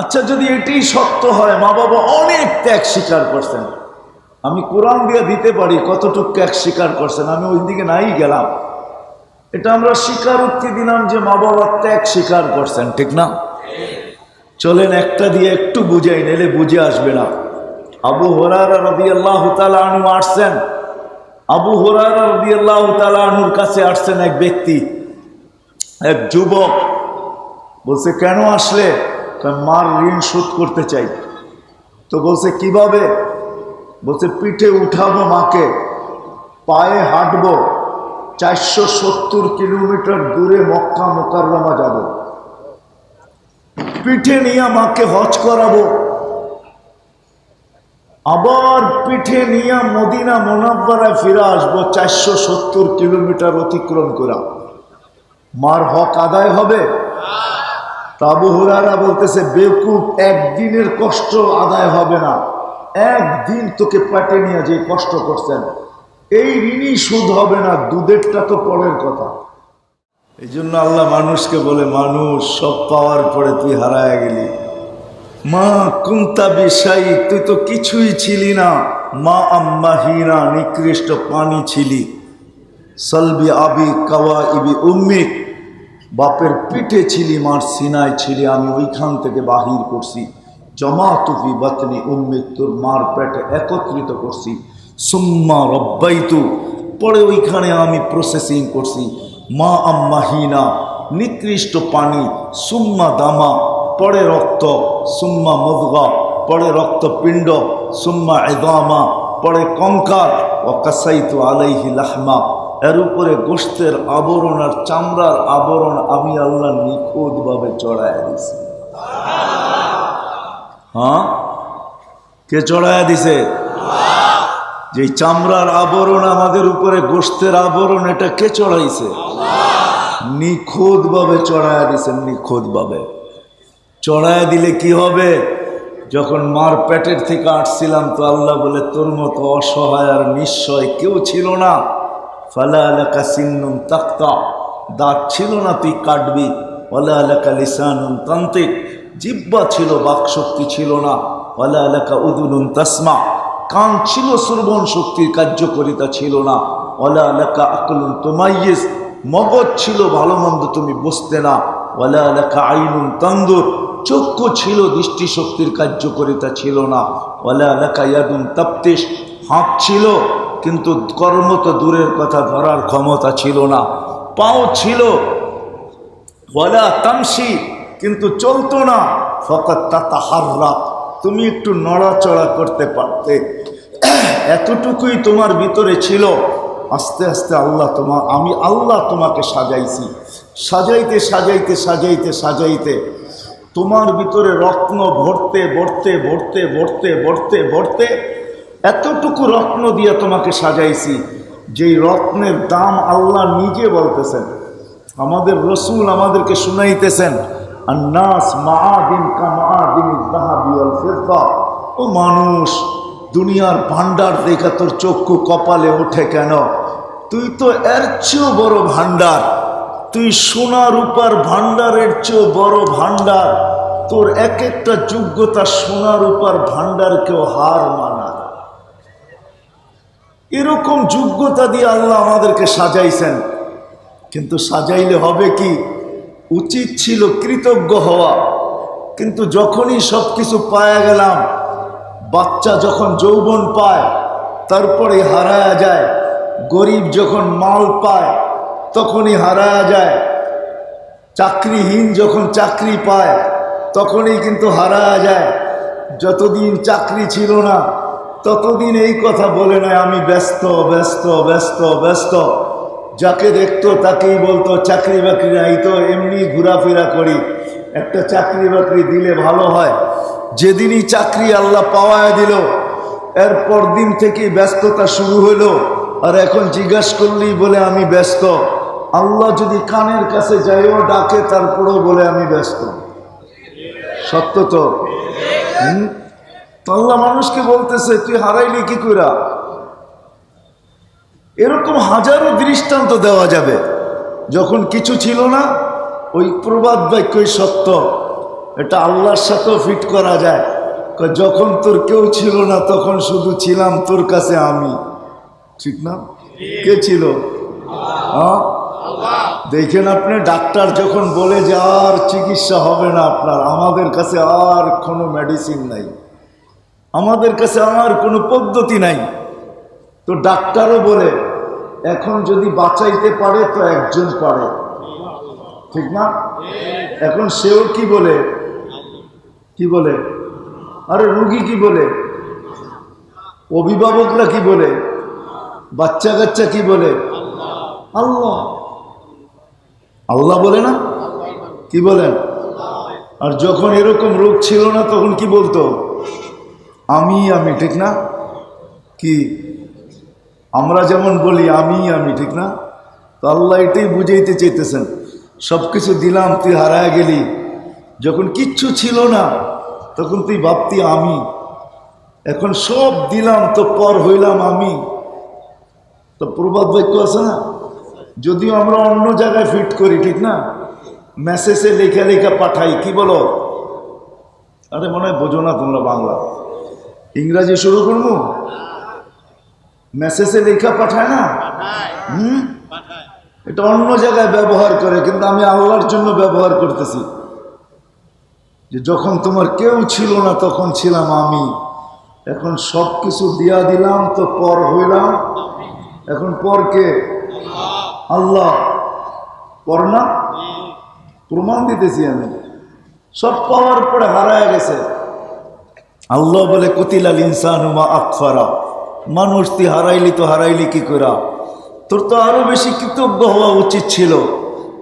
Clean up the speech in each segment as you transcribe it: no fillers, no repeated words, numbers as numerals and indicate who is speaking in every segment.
Speaker 1: আচ্ছা, যদি এটি সত্য হয়, মা বাবা অনেক ত্যাগ স্বীকার করছেন, আমি কোরআন দিয়ে দিতে পারি কতটুকু ত্যাগ স্বীকার করছেন, আমি ওই দিকে নাই গেলাম। এটা আমরা স্বীকারোক্তি দিলাম যে মা বাবা ত্যাগ স্বীকার করছেন, ঠিক না? চলেন একটা দিয়ে একটু বুঝাই, নিলে বুঝে আসবে না। আবু হুরায়রা রাদিয়াল্লাহু তাআলা আনহু আসছেন। আবু হুরায়রা রাদিয়াল্লাহু তাআলা আনহুর কাছে আসছেন এক ব্যক্তি, এক যুবক। বলছে, কেন আসলে? মার ঋণ শোধ করতে চাই। তো বলছে, কিভাবে? বলছে, পিঠে উঠাবো মাকে, পায়ে হাঁটবো, 470 কিলোমিটার দূরে মক্কা মুকাররমা যাব, পিঠে নিয়ে মাকে হজ করাবো, আবার পিঠে নিয়ে মদিনা মুনাব্বারায় ফিরে আসবো, 470 কিলোমিটার অতিক্রম করা। মার হক আদায় হবে? আবু হুরায়রা বলতেছে, বেকুব, একদিনের কষ্ট আদায় হবে না। একদিন তোকে পেটে নিয়ে যে কষ্ট করছেন, এই ঋণই শোধ হবে না। দুধেরটা তো পরের কথা। এই জন্য আল্লাহ মানুষকে বলে, মানুষ সব পাওয়ার পরে তুই হারায় গেলি। মা কুন্তা বিশাই, তুই তো কিছুই ছিলি না। মা আম্মাহিনা, নিকৃষ্ট পানি ছিলি। সলবি আবি কাওয়া ইবি উম্মিক, বাপের পিঠে ছিলি, মার সিনায় ছিলি, আমি ওইখান থেকে বাহির করছি। জমা তুফি বাতনি উম্মিক, তোর মার পেটে একত্রিত করছি। সুম্মা রব্বাইতু, পরে ওইখানে আমি প্রসেসিং করছি। মা আম্মাহিনা, নিকৃষ্ট পানি। সুম্মা দামা, পরে রক্ত। সুম্মা মুদগা, পরে রক্তপিণ্ড। সুম্মা ইদামা, পরে কঙ্কাল। ও কাসাইতু আলাইহি লাহমা, এর উপরে গোশতের আবরণ আর চামড়ার আবরণ আমি আল্লাহ নিখুঁতভাবে চড়াইয়া দিছি। হ্যাঁ, কে চড়াইয়া দিছে? যে চামড়ার আবরণ আমাদের উপরে, গোশতের আবরণ, এটা কে চড়াইছে? নিখুঁতভাবে চড়াইয়া দিছেন, নিখুঁতভাবে। চড়াইয়া দিলে কি হবে? যখন মার পেটের থেকে আসছিলাম, তো আল্লাহ বলে, তোর মতো অসহায় আর নিশ্চয় কেউ ছিল না। ফালা আলাকা সিন্নুন তাক্তা, দাঁত ছিল না তুই কাটবি। ওয়ালা আলাকা লিসানুন তান্তিক, জিহ্বা ছিল, বাকশক্তি ছিল না। ওয়ালা আলাকা উদুনুন তাসমা, কান ছিল, শ্রবণ শক্তির কার্যকারিতা ছিল না। ওয়ালা আলাকা আকলুন তুমাইয়িজ, মগজ ছিল, ভালো মন্দ তুমি বুঝতে না। ওয়ালা আলাকা আইনুন তানদুর, চক্ষু ছিল, দৃষ্টিশক্তির কার্যকারিতা ছিল না। ওয়ালা আলাকা ইয়াদুন তাফতিশ, হাত ছিল, কিন্তু কর্ম তো দূরের কথা, ধরার ক্ষমতা ছিল না। পাও ছিল, ওয়ালা তামশি, কিন্তু চলতো না। ফাকাত তাতাহাররা, তুমি একটু নড়াচড়া করতে পারতে, এতটুকুই তোমার ভিতরে ছিল। আস্তে আস্তে আমি আল্লাহ তোমাকে সাজাইছি। সাজাইতে সাজাইতে সাজাইতে সাজাইতে তোমার ভিতরে রত্ন ভরতে ভরতে ভরতে ভরতে ভরতে ভরতে এতটুকু রত্ন দিয়ে তোমাকে সাজাইছি, যেই রত্নের দাম আল্লাহ নিজে বলতেছেন। আমাদের রসুল আমাদেরকে শুনাইতেছেন, আন্নাস মাআদিন কামাআদিন যাহাবি ওয়াল ফিদ্দা। ও মানুষ, দুনিয়ার ভান্ডার দেখা তোর চক্ষু কপালে ওঠে কেন? তুই তো এর চেয়েও বড় ভান্ডার। তুই সোনা রূপার ভান্ডারের চেয়েও বড় ভান্ডার। তোর এক একটা যোগ্যতা সোনা রূপার ভান্ডারকেও হার মানা। এরকম যোগ্যতা দিয়ে আল্লাহ আমাদেরকে সাজাইছেন। কিন্তু সাজাইলে হবে কি? উচিত ছিল কৃতজ্ঞ হওয়া। কিন্তু যখনই সব কিছু পায়া গেলাম, বাচ্চা যখন যৌবন পায় তারপরে হারায়া যায়, গরিব যখন মাল পায় তখনই হারায়া যায়, চাকরিহীন যখন চাকরি পায় তখনই কিন্তু হারায়া যায়। যতদিন চাকরি ছিল না ততদিন এই কথা বলে নয়, আমি ব্যস্ত ব্যস্ত ব্যস্ত ব্যস্ত। যাকে দেখতো তাকেই বলতো চাকরি বাকরি নাই, তো এমনি ঘোরাফেরা করি, একটা চাকরি বাকরি দিলে ভালো হয়। যেদিনই চাকরি আল্লাহ পাওয়ায় দিল, এরপর দিন থেকে ব্যস্ততা শুরু হলো। আর এখন জিজ্ঞাসা করলেই বলে আমি ব্যস্ত। আল্লাহ যদি কানের কাছে যাইও ডাকে, তারপরেও বলে আমি ব্যস্ত। সত্য তো? আল্লাহ মানুষকে বলতেছে, তুই হারাইলি কি কইরা? এরকম হাজারো দৃষ্টান্ত দেওয়া যাবে। যখন কিছু ছিল না, ওই প্রবাদ বাক্যই সত্য। এটা আল্লাহর সাথেও ফিট করা যায়। যখন তোর কেউ ছিল না তখন শুধু ছিলাম তোর কাছে আমি, ঠিক না? কে ছিল? হ্যাঁ, দেখেন আপনি, ডাক্তার যখন বলে যে আর চিকিৎসা হবে না আপনার, আমাদের কাছে আর কোনো মেডিসিন নাই, আমাদের কাছে আর কোনো পদ্ধতি নাই, তো ডাক্তারও বলে এখন যদি বাঁচাইতে পারে তো একজন পারে, ঠিক না? এখন সেও কি বলে, কি বলে? আরে রুগী কি বলে? অভিভাবকরা কি বলে? বাচ্চা কাচ্চা কি বলে? আল্লাহ। আল্লাহ বলে না? কি বলেন? আর যখন এরকম রোগ ছিল না তখন কি বলতো? আমি, ঠিক না? কি আমরা যেমন বলি আমি, ঠিক না? তো আল্লাহ এটাই বুঝাইতে চাইতেছেন, সব কিছু দিলাম তুই হারায় গেলি, যখন কিচ্ছু ছিল না তখন তুই ভাবতি আমি, এখন সব দিলাম তো পর হইলাম আমি। তো প্রবাদ বাক্য আছে না, যদিও আমরা অন্য জায়গায় ফিট করি, ঠিক না? মেসেজে লেখা লেখা পাঠাই, কি বলো? আরে মনে হয় বোঝো না তোমরা বাংলা, ইংরাজি শুরু করবো। মেসেজে লেখা পাঠায় না, এটা অন্য জায়গায় ব্যবহার করে, কিন্তু আমি আল্লাহর জন্য ব্যবহার করতেছি, যে যখন তোমার কেউ ছিল না তখন ছিলাম আমি, এখন সব কিছু দিয়া দিলাম তো পর হইলাম, এখন পর কে? আল্লাহ। পর না? প্রমাণ দিতেছি আমি, সব পাওয়ার পরে হারায় গেছে। আল্লাহ বলে কুতিলাল ইনসানু মা আকফারা, মানুষ তুই হারাইলি তো হারাইলি কি করা? তোর তো আরো বেশি কৃতজ্ঞ হওয়া উচিত ছিল।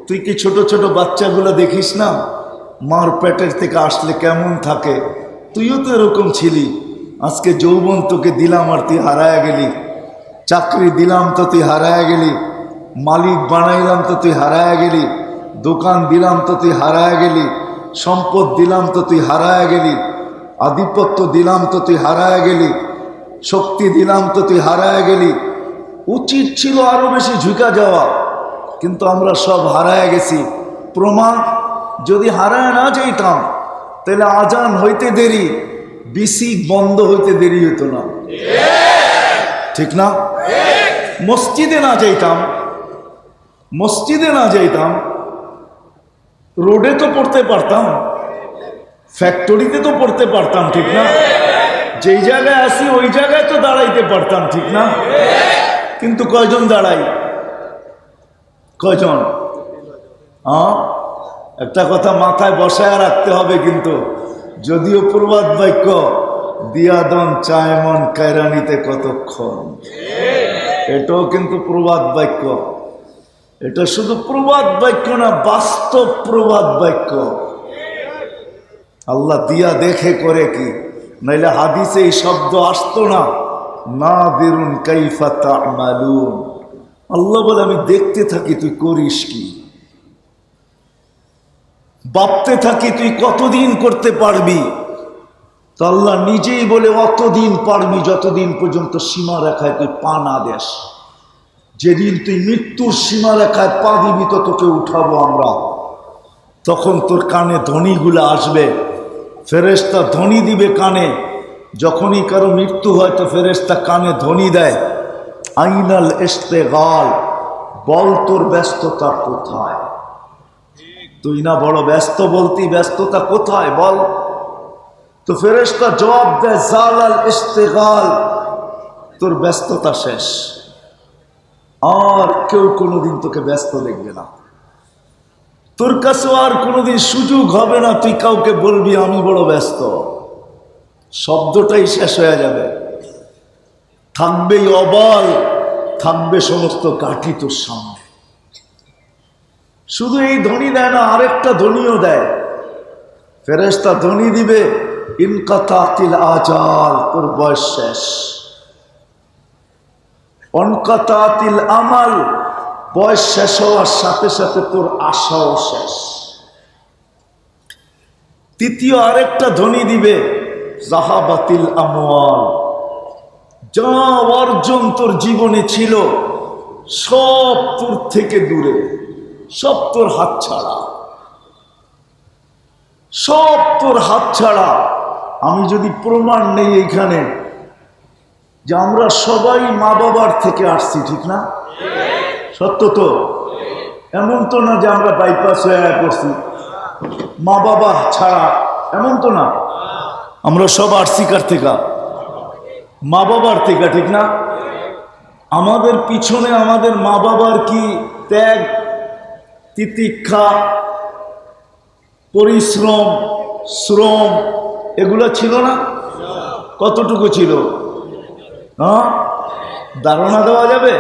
Speaker 1: তুই কি ছোট ছোট বাচ্চাগুলো দেখিস না, মার পেটের থেকে আসলে কেমন থাকে? তুইও তো এরকম ছিলি। আজকে যৌবন তোকে দিলাম আর তুই হারায় গেলি, চাকরি দিলাম তো তুই হারায় গেলি, মালিক বানাইলাম তো তুই হারায় গেলি, দোকান দিলাম তো তুই হারায় গেলি, সম্পদ দিলাম তো তুই হারায় গেলি, আধিপত্য দিলাম তো তুই হারায় গেলি, শক্তি দিলাম তো তুই হারায় গেলি। উচিত ছিল আরো বেশি ঝুঁকা যাওয়া, কিন্তু আমরা সব হারায় গেছি। প্রমাণ, যদি হারায় না যাইতাম তাহলে আজান হইতে দেরি, বিসিক বন্ধ হইতে দেরি হইতো না, ঠিক না? মসজিদে না যাইতাম, রোডে তো পড়তে পারতাম, ফ্যাক্টরিতে তো পড়তে পারতাম, ঠিক না? যেই জায়গায় আসি ওই জায়গায় তো দাঁড়াইতে পারতাম, ঠিক না? কিন্তু কয়জন দাঁড়াই? কয়জন? একটা কথা মাথায় বসায় রাখতে হবে কিন্তু, যদিও প্রবাদ বাক্য, দিয়াদন চায়মন কায়রানিতে কতক্ষণ, এটাও কিন্তু প্রবাদ বাক্য। এটা শুধু প্রবাদ বাক্য না, বাস্তব প্রবাদ বাক্য। আল্লাহ দিয়া দেখে করে কি, নাইলে হাদিসে এই শব্দ আসতো না, নাদিরুন কাইফা তা'মালুন। আল্লাহ বলে আমি দেখতে থাকি তুই করিস কি, ভাবতে থাকি তুই কতদিন করতে পারবি। তো আল্লাহ নিজেই বলে অতদিন পারবি যতদিন পর্যন্ত সীমা রেখায় তুই পা না দেস। যেদিন তুই মৃত্যুর সীমা রেখায় পা দিবি তো তোকে উঠাবো আমরা, তখন তোর কানে ধ্বনিগুলো আসবে, ফেরেশতা ধ্বনি দিবে কানে। যখনই কারো মৃত্যু হয় তো ফেরেশতা কানে ধ্বনি দেয়, আইনাল ইস্তেগাল, বল তোর ব্যস্ততা কোথায়? তুই না বড় ব্যস্ত, বলতি ব্যস্ততা কোথায় বল? তো ফেরেশতা জবাব দেয়, জালাল ইস্তেগাল, তোর ব্যস্ততা শেষ, আর কেউ কোনোদিন তোকে ব্যস্ত দেখবে না, তোর কাছে আর কোনোদিন সুযোগ হবে না তুই কাউকে বলবি আমি বড় ব্যস্ত। শব্দটাই শেষ হয়ে যাবে, থাকবে অবল, থাকবে সমস্ত কাঠি তোর সামনে। শুধু এই ধ্বনি দেয় না, আরেকটা ধ্বনিও দেয়, ফেরেশতা ধ্বনি দিবে, ইনকাতাতিল আজাল, তোর বয়স শেষ। অনকাতাতিল আমাল, বয়স শেষ হওয়ার সাথে সাথে তোর আশাও শেষ। তৃতীয় আরেকটা ধ্বনি দিবে, জাহাবাতিল আমওয়াল, যা অর্জন তোর জীবনে ছিল সব তোর থেকে দূরে, সব তোর হাত ছাড়া, সব তোর হাত ছাড়া। আমি যদি প্রমাণ নেই এইখানে যে আমরা সবাই মা বাবার থেকে আসছি, ঠিক না? সত্য তো? এমন তো না যে আমরা বাইপাস হয়ে করছি মা বাবা ছাড়া, এমন তো না। আমরা সব আসছি কার থেকে? মা বাবার থেকে, ঠিক না? আমাদের পিছনে আমাদের মা বাবার কি ত্যাগ, তিতিক্ষা, পরিশ্রম, শ্রম এগুলো ছিল না? কতটুকু ছিল? হ্যাঁ, ধারণা দেওয়া যাবে?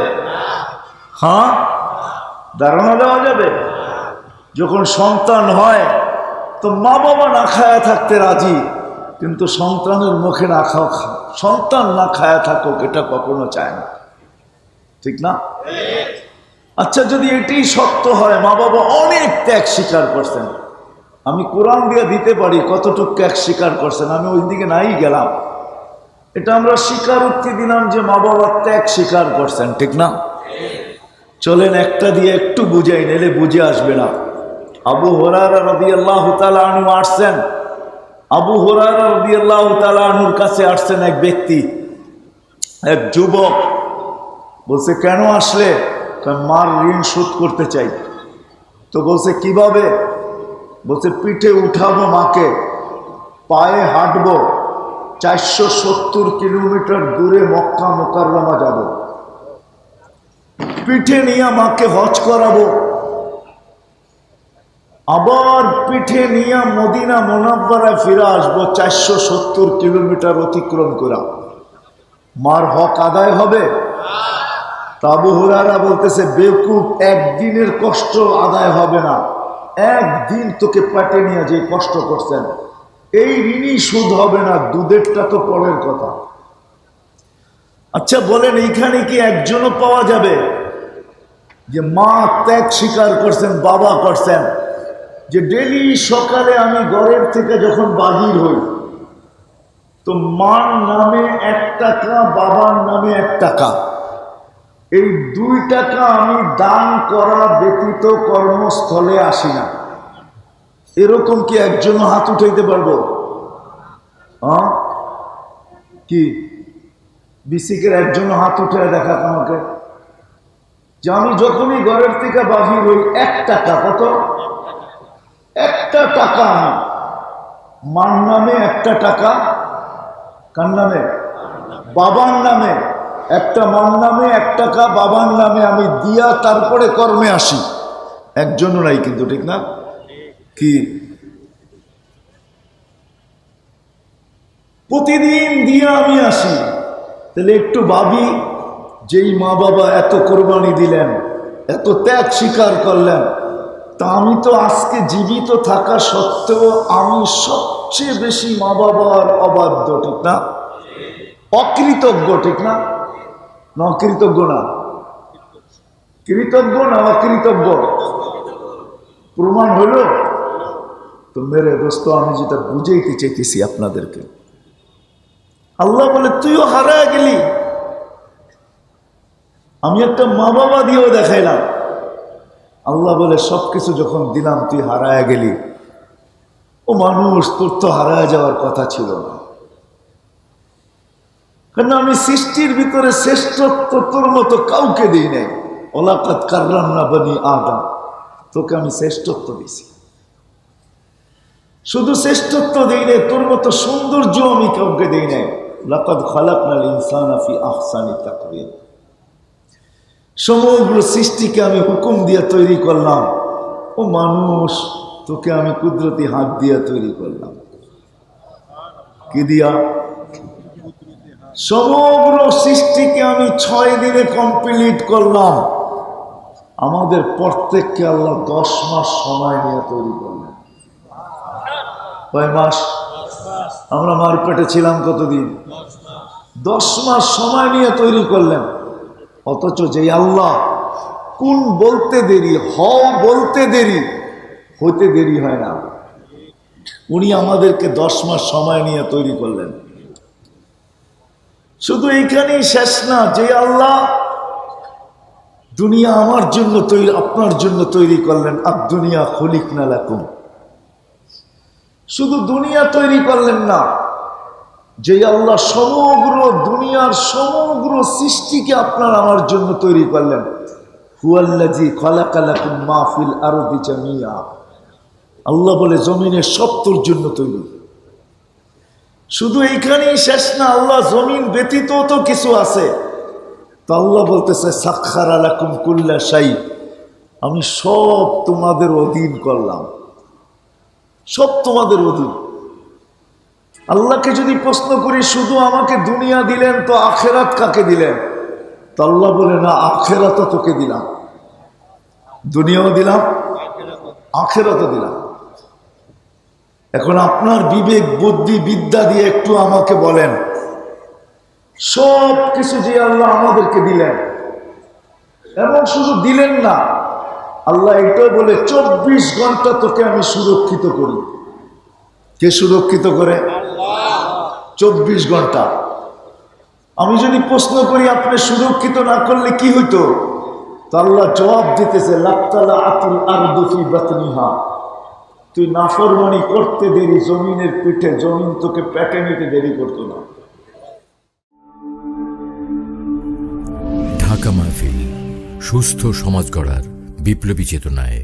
Speaker 1: হ্যাঁ, ধারণা দেওয়া যাবে? যখন সন্তান হয় তো মা বাবা না খায়া থাকতে রাজি, কিন্তু সন্তানের মুখে না খাও, সন্তান না খায়া থাকুক এটা কখনো চায় না, ঠিক না? আচ্ছা, যদি এটাই সত্য হয়, মা বাবা অনেক ত্যাগ স্বীকার করছেন, আমি কোরআন দিয়ে দিতে পারি কতটুকু ত্যাগ স্বীকার করছেন, আমি ওই দিকে নাই গেলাম। এটা আমরা স্বীকারোক্তি দিলাম যে মা বাবা ত্যাগ স্বীকার করছেন, ঠিক না? চলেন একটা দিয়ে একটু বুঝাই, নিলে বুঝে আসবে না। আবু হুরায়রা রাদিয়াল্লাহু তাআলা আনহু আসছেন। আবু হুরায়রা রাদিয়াল্লাহু তাআলা আনহুর কাছে আসছেন এক ব্যক্তি, এক যুবক। বলছে, কেন আসলে? মার ঋণ শোধ করতে চাই। তো বলছে, কিভাবে? বলছে, পিঠে উঠাবো মাকে, পায়ে হাঁটবো, 470 কিলোমিটার দূরে মক্কা মুকাররমা যাব, পিঠে নিয়ে মাকে হজ করাবো, আবার পিঠে নিয়ে মদিনা মুনাব্বারায় ফিরে আসবো, 470 কিলোমিটার অতিক্রম করা। মার হক আদায় হবে? আবু হুরায়রা বলতেছে, বেকুব, একদিনের কষ্ট আদায় হবে না। একদিন তোকে পেটে নিয়ে যে কষ্ট করছেন, এই ঋণই শোধ হবে না, দুধেরটা তো পরের কথা। আচ্ছা বলেন, এইখানে কি একজনও পাওয়া যাবে যে মা ত্যাগ স্বীকার করছেন, বাবা করছেন, যে ডেলি সকালে আমি ঘরের থেকে যখন বাহির হই তো মার নামে 1 টাকা, বাবার নামে 1 টাকা, এই 2 টাকা আমি দান করা ব্যতীত কর্মস্থলে আসি না? এরকম কি একজন হাত উঠাইতে পারবো? হ্যাঁ, কি বিসিকের একজন হাত উঠে দেখা আমাকে, যে আমি যখনই ঘরের থেকে বাহির হই 1 টাকা, কত? 1টা টাকা আমি মার নামে, 1টা টাকা কার নামে? বাবার নামে। একটা মার নামে 1 টাকা, বাবার নামে আমি দিয়া তারপরে কর্মে আসি। একজনও নাই কিন্তু, ঠিক না? কি প্রতিদিন দিয়ে আমি আসি? তাহলে একটু ভাবি, যেই মা বাবা এত কোরবানি দিলেন, এত ত্যাগ স্বীকার করলেন, তা আমি তো আজকে জীবিত থাকা সত্ত্বেও আমি সবচেয়ে বেশি মা বাবার অবাধ্য, ঠিক না? অকৃতজ্ঞ, ঠিক না? অকৃতজ্ঞ না, কৃতজ্ঞ না অকৃতজ্ঞ? প্রমাণ হইল তো মেরে দোস্ত, আমি যেটা বুঝাইতে চাইতেছি আপনাদেরকে, আল্লাহ বলে তুইও হারায় গেলি। আমি একটা মা বাবা দিয়েও দেখাইলাম, আল্লাহ বলে সবকিছু যখন দিলাম তুই হারায় গেলি। ও মানুষ, তোর তো হারায় যাওয়ার কথা ছিল না, কারণ আমি সৃষ্টির ভিতরে শ্রেষ্ঠত্ব তোর মতো কাউকে দিই নাই। ওয়ালাকাদ কাররামনা বনি আদম, তোকে আমি শ্রেষ্ঠত্ব দিছি। শুধু শ্রেষ্ঠত্ব দিই নাই, তোর মতো সৌন্দর্য আমি কাউকে দিই নাই। লাকাদ খালাকনাল ইনসানা ফি আহসানি তাকওয়িম, সমগ্র সৃষ্টিকে আমি হুকুম দিয়ে তৈরি করলাম। ও মানুষ, তোকে আমি কুদরতি হাত দিয়ে তৈরি করলাম। কি দিয়া? সমগ্র সৃষ্টিকে আমি 6 দিনে কমপ্লিট করলাম। আমাদের প্রত্যেককে আল্লাহ 10 মাস সময় নিয়ে তৈরি করলেন। কয় মাস? আমরা মার পেটে ছিলাম কতদিন? 10 মাস সময় নিয়ে তৈরি করলেন। অথচ যে আল্লাহ কোন বলতে দেরি, হও বলতে দেরি, হইতে দেরি হয় না, উনি আমাদেরকে 10 মাস সময় নিয়ে তৈরি করলেন। শুধু এইখানেই শেষ না, যে আল্লাহ দুনিয়া আমার জন্য তৈরি, আপনার জন্য তৈরি করলেন। আর দুনিয়া খলিকনা লাকুম, শুধু দুনিয়া তৈরি করলেন না, যে আল্লাহ সমগ্র দুনিয়ার সমগ্র সৃষ্টিকে আপনার আমার জন্য তৈরি করলেন। হুয়াল্লাযী খালাকা লাকুম মা ফিল আরদি জামিয়া। আল্লাহ বলে জমিনের সব তোর জন্য তৈরি। শুধু এইখানেই শেষ না, আল্লাহ জমিন ব্যতীত তো কিছু আছে। তো আল্লাহ বলতেছে সাখখারা লাকুম কুল্লা শাই, আমি সব তোমাদের অধীন করলাম, সব তোমাদের অধীন। আল্লাহকে যদি প্রশ্ন করি শুধু আমাকে দুনিয়া দিলেন তো আখেরাত কাকে দিলেন? তো আল্লাহ বলে না, আখেরাতও তোকে দিলাম, দুনিয়াও দিলাম, আখেরাতও দিলাম। এখন আপনার বিবেক বুদ্ধি বিদ্যা দিয়ে একটু আমাকে বলেন, সব কিছু যে আল্লাহ আমাদেরকে দিলেন, এবং শুধু দিলেন না, আল্লাহ এটাও বলে 24 ঘন্টা তোকে আমি সুরক্ষিত করি। কে সুরক্ষিত করে? 24 ঘন্টা। আমি যদি প্রশ্ন করি আপনি সুরক্ষিত না করলে কি হইতো, তো আল্লাহ জবাব দিতেছে লাক্তালা আতুল আরদু ফি বাতনিহা, তুই নাফরমানি করতে দেরি জমিনের পিঠে, জমিন তোকে পেটে নিতে দেরি করতো না।
Speaker 2: ঢাকা মাহফিল, সুস্থ সমাজ গড়ার বিপ্লবী চেতনায়।